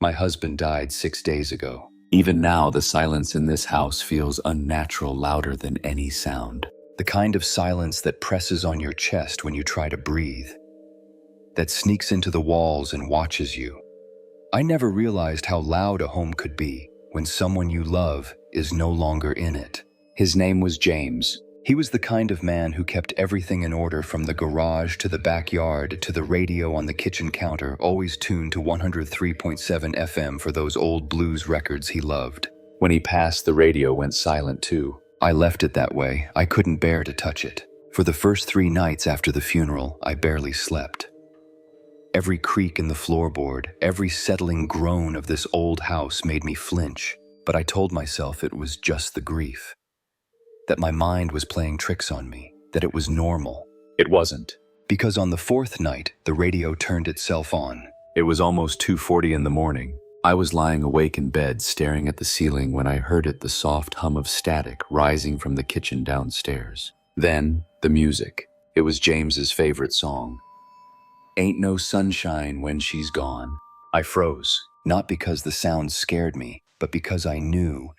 My husband died 6 days ago. Even now, the silence in this house feels unnatural, louder than any sound. The kind of silence that presses on your chest when you try to breathe, that sneaks into the walls and watches you. I never realized how loud a home could be when someone you love is no longer in it. His name was James. He was the kind of man who kept everything in order, from the garage to the backyard to the radio on the kitchen counter, always tuned to 103.7 FM for those old blues records he loved. When he passed, the radio went silent too. I left it that way. I couldn't bear to touch it. For the first 3 nights after the funeral, I barely slept. Every creak in the floorboard, every settling groan of this old house made me flinch, but I told myself it was just the grief. That my mind was playing tricks on me, that it was normal. It wasn't. Because on the 4th night, the radio turned itself on. It was almost 2:40 in the morning. I was lying awake in bed, staring at the ceiling, when I heard it, the soft hum of static rising from the kitchen downstairs. Then, the music. It was James's favorite song. Ain't no sunshine when she's gone. I froze, not because the sound scared me, but because I knew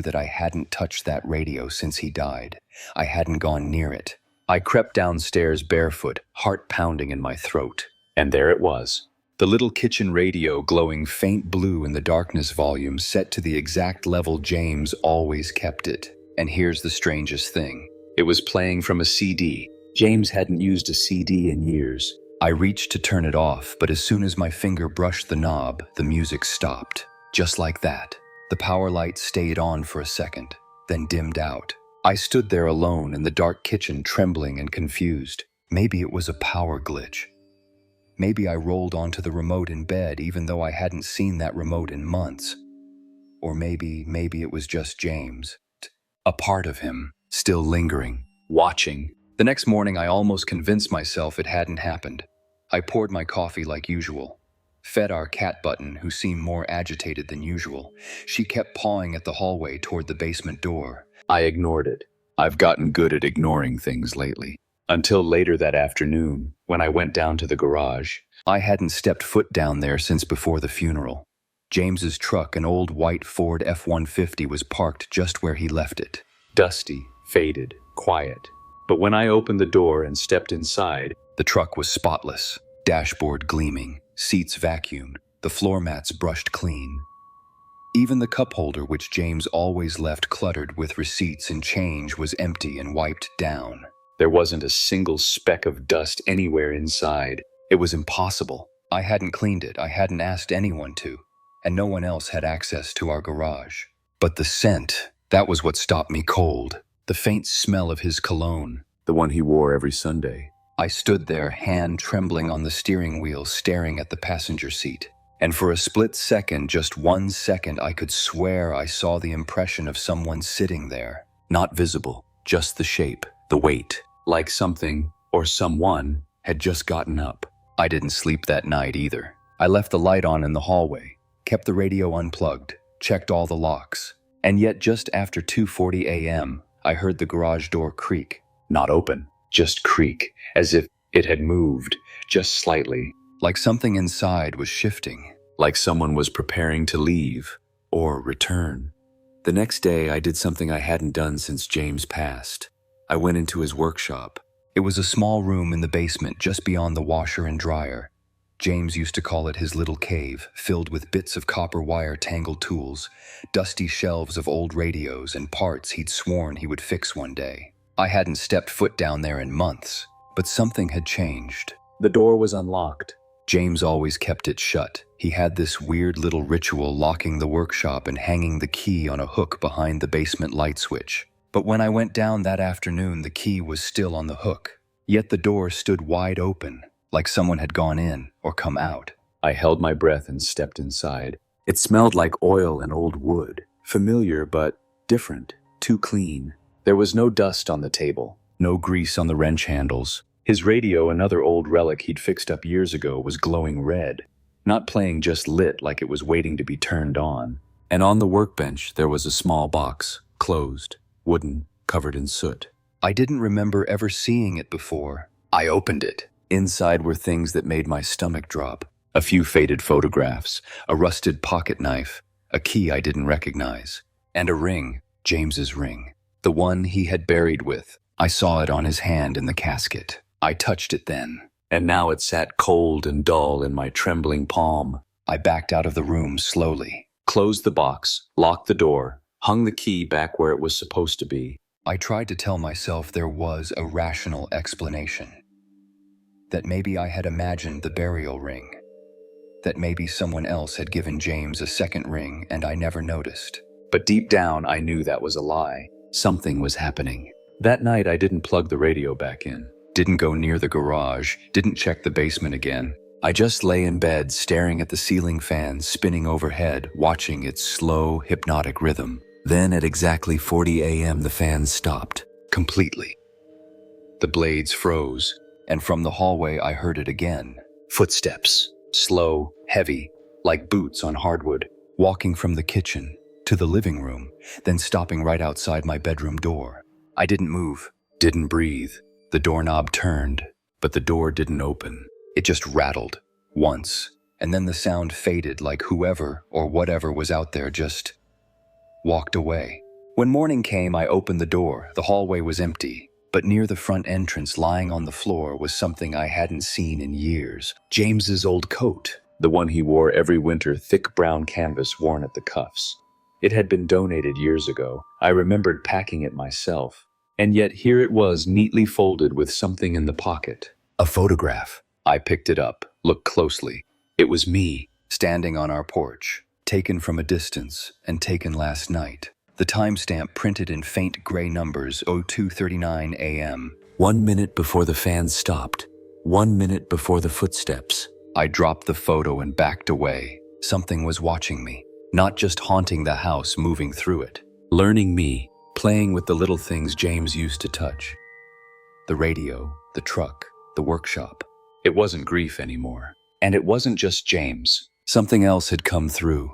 that I hadn't touched that radio since he died. I hadn't gone near it. I crept downstairs barefoot, heart pounding in my throat. And there it was. The little kitchen radio, glowing faint blue in the darkness, volume set to the exact level James always kept it. And here's the strangest thing. It was playing from a CD. James hadn't used a CD in years. I reached to turn it off, but as soon as my finger brushed the knob, the music stopped. Just like that. The power light stayed on for a second, then dimmed out. I stood there alone in the dark kitchen, trembling and confused. Maybe it was a power glitch. Maybe I rolled onto the remote in bed, even though I hadn't seen that remote in months. Or maybe it was just James. A part of him, still lingering, watching. The next morning, I almost convinced myself it hadn't happened. I poured my coffee like usual. Fed our cat Button, who seemed more agitated than usual. She kept pawing at the hallway toward the basement door. I ignored it. I've gotten good at ignoring things lately. Until later that afternoon, when I went down to the garage. I hadn't stepped foot down there since before the funeral. James's truck, an old white Ford F-150, was parked just where he left it. Dusty, faded, quiet. But when I opened the door and stepped inside, the truck was spotless, dashboard gleaming, seats vacuumed, the floor mats brushed clean. Even the cup holder, which James always left cluttered with receipts and change, was empty and wiped down. There wasn't a single speck of dust anywhere inside. It was impossible. I hadn't cleaned it, I hadn't asked anyone to, and no one else had access to our garage. But the scent, that was what stopped me cold. The faint smell of his cologne, the one he wore every Sunday. I stood there, hand trembling on the steering wheel, staring at the passenger seat. And for a split second, just 1 second, I could swear I saw the impression of someone sitting there. Not visible, just the shape, the weight. Like something, or someone, had just gotten up. I didn't sleep that night either. I left the light on in the hallway, kept the radio unplugged, checked all the locks. And yet just after 2:40 a.m., I heard the garage door creak. Not open, just creak, as if it had moved, just slightly. Like something inside was shifting. Like someone was preparing to leave, or return. The next day, I did something I hadn't done since James passed. I went into his workshop. It was a small room in the basement, just beyond the washer and dryer. James used to call it his little cave, filled with bits of copper wire tangled tools, dusty shelves of old radios, and parts he'd sworn he would fix one day. I hadn't stepped foot down there in months, but something had changed. The door was unlocked. James always kept it shut. He had this weird little ritual, locking the workshop and hanging the key on a hook behind the basement light switch. But when I went down that afternoon, the key was still on the hook. Yet the door stood wide open, like someone had gone in or come out. I held my breath and stepped inside. It smelled like oil and old wood. Familiar, but different. Too clean. There was no dust on the table. No grease on the wrench handles. His radio, another old relic he'd fixed up years ago, was glowing red. Not playing, just lit like it was waiting to be turned on. And on the workbench, there was a small box, closed, wooden, covered in soot. I didn't remember ever seeing it before. I opened it. Inside were things that made my stomach drop. A few faded photographs, a rusted pocket knife, a key I didn't recognize, and a ring, James's ring, the one he had buried with. I saw it on his hand in the casket. I touched it then, and now it sat cold and dull in my trembling palm. I backed out of the room slowly, closed the box, locked the door, hung the key back where it was supposed to be. I tried to tell myself there was a rational explanation. That maybe I had imagined the burial ring. That maybe someone else had given James a second ring and I never noticed. But deep down, I knew that was a lie. Something was happening. That night, I didn't plug the radio back in, didn't go near the garage, didn't check the basement again. I just lay in bed, staring at the ceiling fan spinning overhead, watching its slow, hypnotic rhythm. Then at exactly 40 a.m., the fan stopped, completely. The blades froze, and from the hallway I heard it again. Footsteps, slow, heavy, like boots on hardwood, walking from the kitchen to the living room, then stopping right outside my bedroom door. I didn't move, didn't breathe. The doorknob turned, but the door didn't open. It just rattled, once, and then the sound faded like whoever or whatever was out there just walked away. When morning came, I opened the door. The hallway was empty, but near the front entrance, lying on the floor, was something I hadn't seen in years. James's old coat, the one he wore every winter, thick brown canvas worn at the cuffs. It had been donated years ago. I remembered packing it myself. And yet here it was, neatly folded with something in the pocket. A photograph. I picked it up, looked closely. It was me, standing on our porch, taken from a distance and taken last night. The timestamp printed in faint gray numbers, 02:39 a.m. 1 minute before the fan stopped. 1 minute before the footsteps. I dropped the photo and backed away. Something was watching me, not just haunting the house, moving through it, learning me, playing with the little things James used to touch. The radio, the truck, the workshop. It wasn't grief anymore. And it wasn't just James. Something else had come through.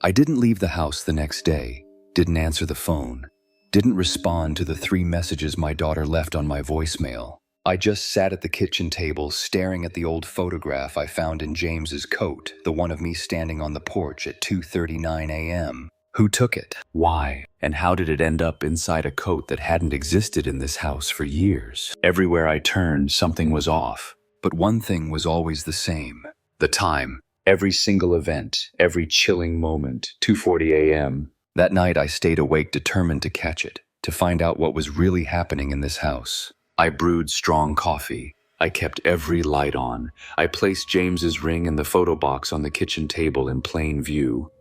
I didn't leave the house the next day, didn't answer the phone, didn't respond to the 3 messages my daughter left on my voicemail. I just sat at the kitchen table, staring at the old photograph I found in James's coat, the one of me standing on the porch at 2:39 a.m. Who took it? Why? And how did it end up inside a coat that hadn't existed in this house for years? Everywhere I turned, something was off. But one thing was always the same. The time. Every single event. Every chilling moment. 2:40 a.m. That night I stayed awake, determined to catch it, to find out what was really happening in this house. I brewed strong coffee. I kept every light on. I placed James's ring and the photo box on the kitchen table in plain view.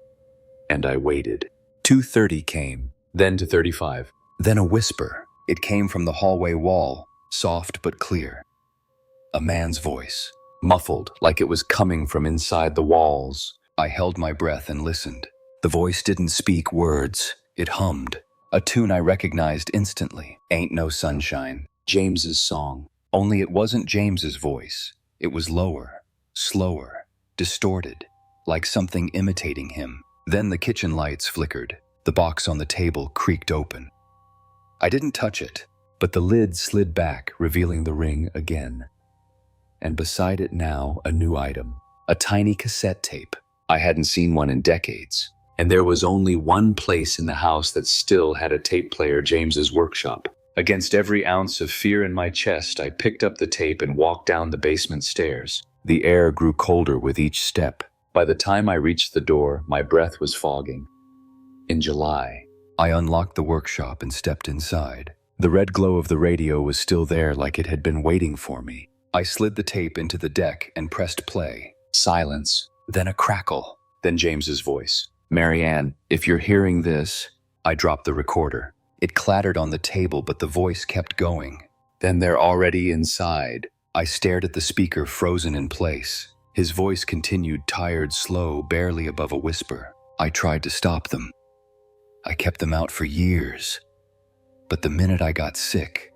And I waited. 2:30 came, then 2:35. Then a whisper. It came from the hallway wall, soft but clear. A man's voice, muffled like it was coming from inside the walls. I held my breath and listened. The voice didn't speak words. It hummed. A tune I recognized instantly. Ain't No Sunshine. James's song. Only it wasn't James's voice. It was lower, slower, distorted, like something imitating him. Then the kitchen lights flickered. The box on the table creaked open. I didn't touch it, but the lid slid back, revealing the ring again. And beside it now, a new item. A tiny cassette tape. I hadn't seen one in decades. And there was only one place in the house that still had a tape player, James's workshop. Against every ounce of fear in my chest, I picked up the tape and walked down the basement stairs. The air grew colder with each step. By the time I reached the door, my breath was fogging. In July, I unlocked the workshop and stepped inside. The red glow of the radio was still there, like it had been waiting for me. I slid the tape into the deck and pressed play. Silence, then a crackle, then James's voice. "Marianne, if you're hearing this..." I dropped the recorder. It clattered on the table, but the voice kept going. "Then they're already inside." I stared at the speaker, frozen in place. His voice continued, tired, slow, barely above a whisper. I tried to stop them. I kept them out for years. But the minute I got sick,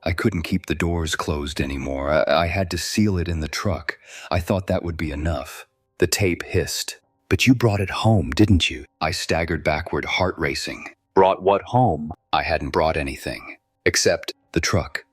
I couldn't keep the doors closed anymore. I had to seal it in the truck. I thought that would be enough. The tape hissed. "But you brought it home, didn't you?" I staggered backward, heart racing. Brought what home? I hadn't brought anything. Except the truck.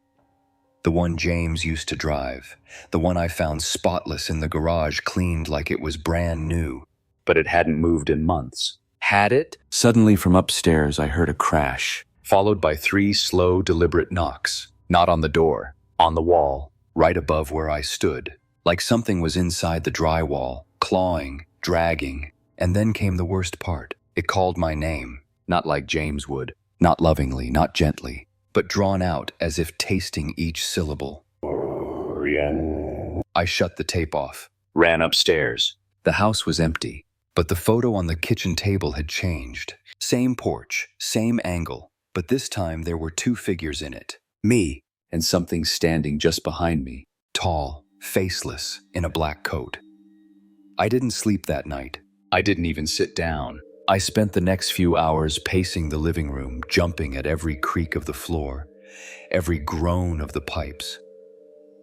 The one James used to drive. The one I found spotless in the garage, cleaned like it was brand new. But it hadn't moved in months. Had it? Suddenly from upstairs I heard a crash, followed by 3 slow, deliberate knocks. Not on the door, on the wall, right above where I stood. Like something was inside the drywall, clawing, dragging. And then came the worst part. It called my name, not like James would, not lovingly, not gently, but drawn out as if tasting each syllable. I shut the tape off, ran upstairs. The house was empty, but the photo on the kitchen table had changed. Same porch, same angle, but this time there were 2 figures in it. Me, and something standing just behind me, tall, faceless, in a black coat. I didn't sleep that night. I didn't even sit down. I spent the next few hours pacing the living room, jumping at every creak of the floor, every groan of the pipes.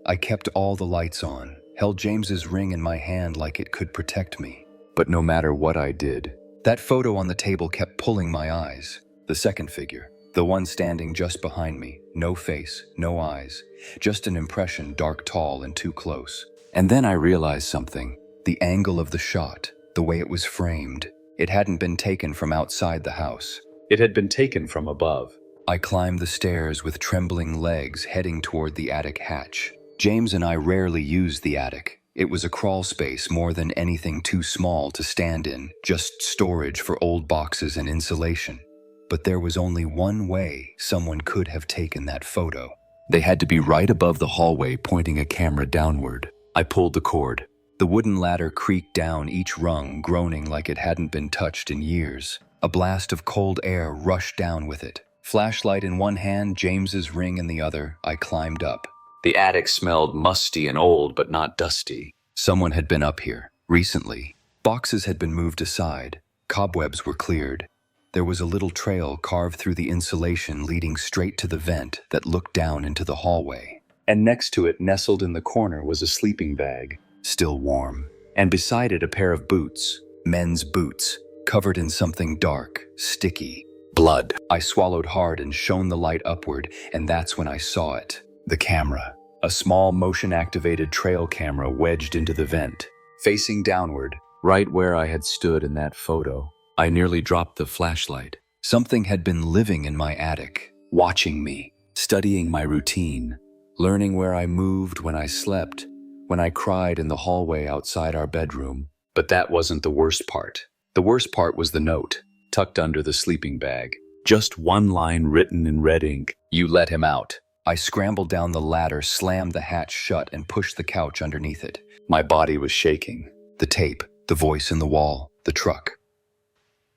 I kept all the lights on, held James's ring in my hand like it could protect me. But no matter what I did, that photo on the table kept pulling my eyes. The second figure, the one standing just behind me, no face, no eyes, just an impression, dark, tall, and too close. And then I realized something. The angle of the shot, the way it was framed. It hadn't been taken from outside the house. It had been taken from above. I climbed the stairs with trembling legs, heading toward the attic hatch. James and I rarely used the attic. It was a crawl space more than anything too small to stand in, just storage for old boxes and insulation. But there was only one way someone could have taken that photo. They had to be right above the hallway, pointing a camera downward. I pulled the cord. The wooden ladder creaked down each rung, groaning like it hadn't been touched in years. A blast of cold air rushed down with it. Flashlight in one hand, James's ring in the other, I climbed up. The attic smelled musty and old, but not dusty. Someone had been up here, recently. Boxes had been moved aside. Cobwebs were cleared. There was a little trail carved through the insulation leading straight to the vent that looked down into the hallway. And next to it, nestled in the corner, was a sleeping bag. Still warm, and beside it a pair of boots, men's boots, covered in something dark, sticky. Blood. I swallowed hard and shone the light upward, and that's when I saw it. The camera. A small motion-activated trail camera wedged into the vent, facing downward, right where I had stood in that photo. I nearly dropped the flashlight. Something had been living in my attic, watching me, studying my routine, learning where I moved when I slept, when I cried in the hallway outside our bedroom. But that wasn't the worst part. The worst part was the note, tucked under the sleeping bag. Just one line written in red ink. You let him out. I scrambled down the ladder, slammed the hatch shut, and pushed the couch underneath it. My body was shaking. The tape, the voice in the wall, the truck.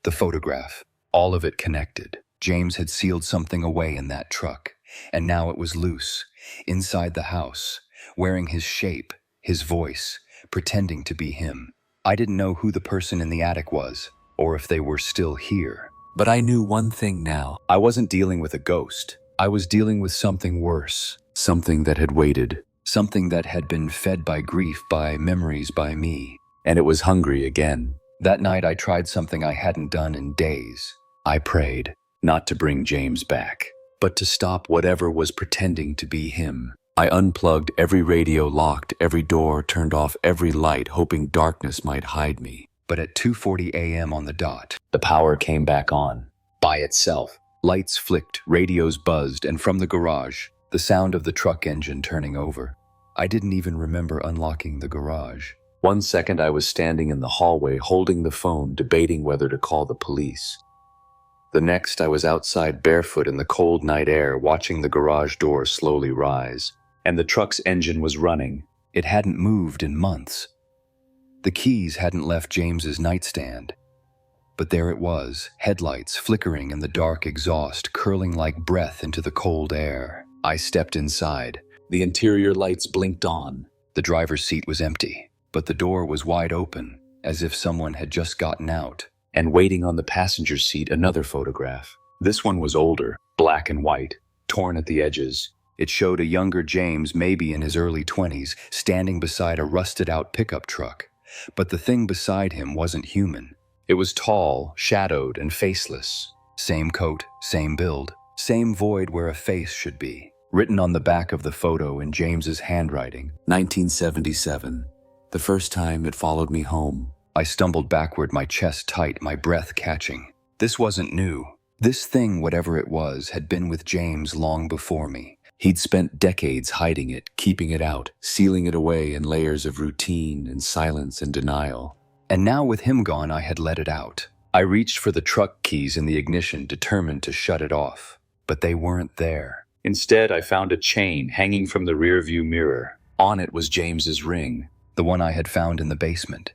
The photograph. All of it connected. James had sealed something away in that truck, and now it was loose, inside the house, wearing his shape, his voice, pretending to be him. I didn't know who the person in the attic was, or if they were still here. But I knew one thing now. I wasn't dealing with a ghost. I was dealing with something worse. Something that had waited. Something that had been fed by grief, by memories, by me. And it was hungry again. That night I tried something I hadn't done in days. I prayed, not to bring James back, but to stop whatever was pretending to be him. I unplugged every radio, locked every door, turned off every light, hoping darkness might hide me. But at 2:40 a.m. on the dot, the power came back on, by itself. Lights flicked, radios buzzed, and from the garage, the sound of the truck engine turning over. I didn't even remember unlocking the garage. 1 second I was standing in the hallway, holding the phone, debating whether to call the police. The next I was outside barefoot in the cold night air, watching the garage door slowly rise. And the truck's engine was running. It hadn't moved in months. The keys hadn't left James's nightstand. But there it was, headlights flickering and the dark exhaust curling like breath into the cold air. I stepped inside. The interior lights blinked on. The driver's seat was empty, but the door was wide open, as if someone had just gotten out. And waiting on the passenger seat, another photograph. This one was older, black and white, torn at the edges. It showed a younger James, maybe in his early 20s, standing beside a rusted-out pickup truck. But the thing beside him wasn't human. It was tall, shadowed, and faceless. Same coat, same build, same void where a face should be. Written on the back of the photo in James's handwriting, 1977. The first time it followed me home. I stumbled backward, my chest tight, my breath catching. This wasn't new. This thing, whatever it was, had been with James long before me. He'd spent decades hiding it, keeping it out, sealing it away in layers of routine and silence and denial. And now with him gone, I had let it out. I reached for the truck keys in the ignition, determined to shut it off. But they weren't there. Instead, I found a chain hanging from the rearview mirror. On it was James's ring, the one I had found in the basement.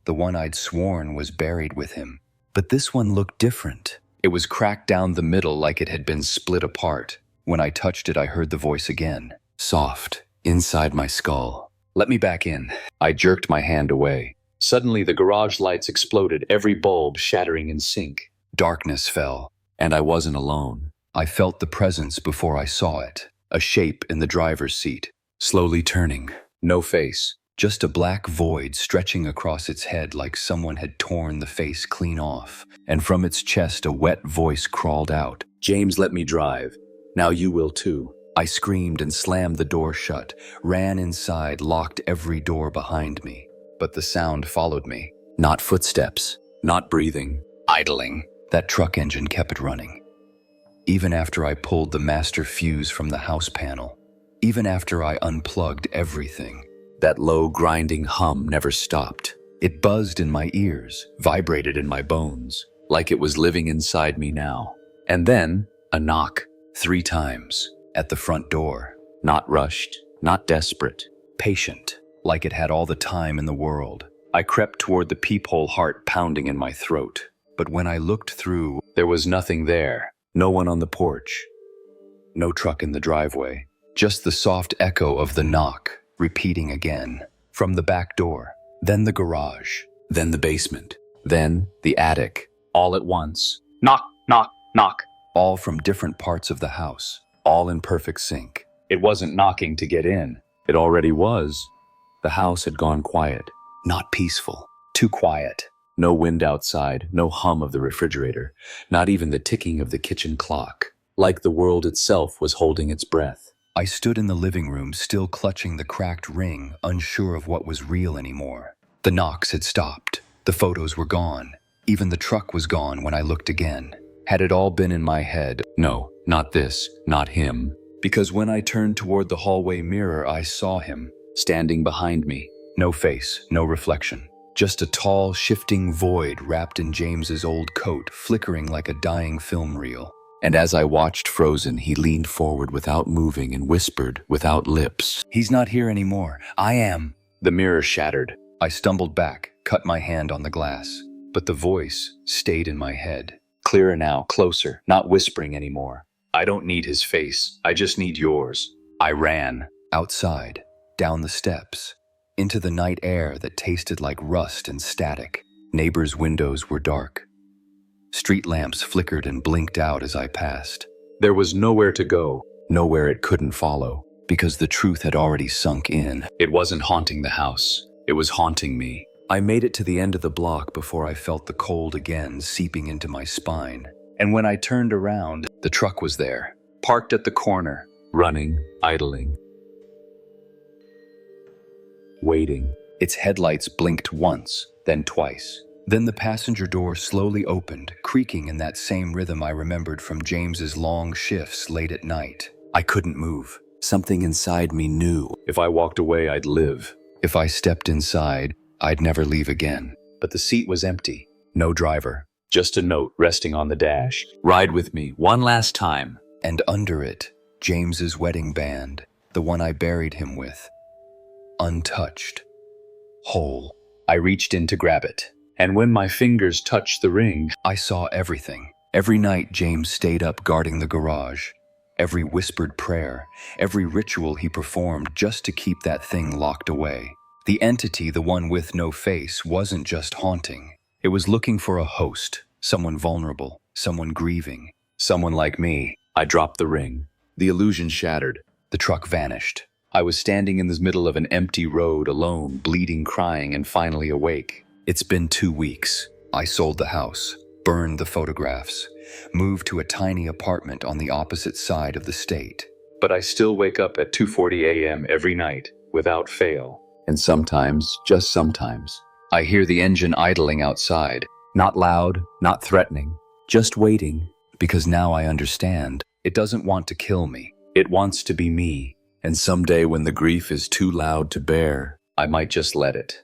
The one I'd sworn was buried with him. But this one looked different. It was cracked down the middle like it had been split apart. When I touched it, I heard the voice again, soft, inside my skull. "Let me back in." I jerked my hand away. Suddenly, the garage lights exploded, every bulb shattering in sync. Darkness fell, and I wasn't alone. I felt the presence before I saw it, a shape in the driver's seat, slowly turning. No face, just a black void stretching across its head like someone had torn the face clean off. And from its chest, a wet voice crawled out. "James, let me drive. Now you will too." I screamed and slammed the door shut, ran inside, locked every door behind me. But the sound followed me. Not footsteps, not breathing, idling. That truck engine kept running. Even after I pulled the master fuse from the house panel, even after I unplugged everything, that low grinding hum never stopped. It buzzed in my ears, vibrated in my bones, like it was living inside me now. And then, a knock, 3 times, at the front door. Not rushed, not desperate, patient, like it had all the time in the world. I crept toward the peephole, heart pounding in my throat. But when I looked through, there was nothing there. No one on the porch. No truck in the driveway. Just the soft echo of the knock, repeating again. From the back door, then the garage, then the basement, then the attic. All at once. Knock, knock, knock. All from different parts of the house, all in perfect sync. It wasn't knocking to get in. It already was. The house had gone quiet. Not peaceful. Too quiet. No wind outside, no hum of the refrigerator, not even the ticking of the kitchen clock. Like the world itself was holding its breath. I stood in the living room, still clutching the cracked ring, unsure of what was real anymore. The knocks had stopped. The photos were gone. Even the truck was gone when I looked again. Had it all been in my head? No, not this, not him. Because when I turned toward the hallway mirror, I saw him, standing behind me. No face, no reflection. Just a tall, shifting void wrapped in James's old coat, flickering like a dying film reel. And as I watched frozen, he leaned forward without moving and whispered, without lips, "He's not here anymore. I am." The mirror shattered. I stumbled back, cut my hand on the glass. But the voice stayed in my head. Clearer now, closer, not whispering anymore. "I don't need his face. I just need yours." I ran. Outside, down the steps, into the night air that tasted like rust and static. Neighbors' windows were dark. Street lamps flickered and blinked out as I passed. There was nowhere to go, nowhere it couldn't follow, because the truth had already sunk in. It wasn't haunting the house. It was haunting me. I made it to the end of the block before I felt the cold again seeping into my spine. And when I turned around, the truck was there, parked at the corner, running, idling, waiting. Its headlights blinked once, then twice. Then the passenger door slowly opened, creaking in that same rhythm I remembered from James's long shifts late at night. I couldn't move. Something inside me knew. If I walked away, I'd live. If I stepped inside, I'd never leave again. But the seat was empty. No driver. Just a note resting on the dash. "Ride with me, one last time." And under it, James's wedding band, the one I buried him with. Untouched. Whole. I reached in to grab it. And when my fingers touched the ring, I saw everything. Every night James stayed up guarding the garage. Every whispered prayer, every ritual he performed just to keep that thing locked away. The entity, the one with no face, wasn't just haunting. It was looking for a host, someone vulnerable, someone grieving, someone like me. I dropped the ring. The illusion shattered. The truck vanished. I was standing in the middle of an empty road, alone, bleeding, crying, and finally awake. It's been 2 weeks. I sold the house, burned the photographs, moved to a tiny apartment on the opposite side of the state. But I still wake up at 2:40 a.m. every night, without fail. And sometimes, just sometimes, I hear the engine idling outside. Not loud, not threatening, just waiting. Because now I understand. It doesn't want to kill me. It wants to be me. And someday when the grief is too loud to bear, I might just let it.